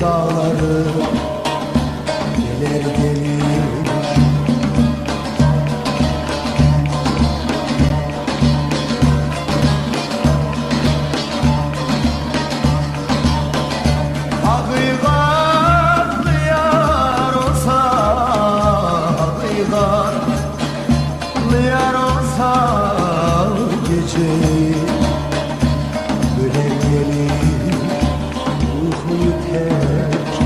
dağları gelir gelir. Hakikatlı yar olsa, hakikatlı yar olsa gece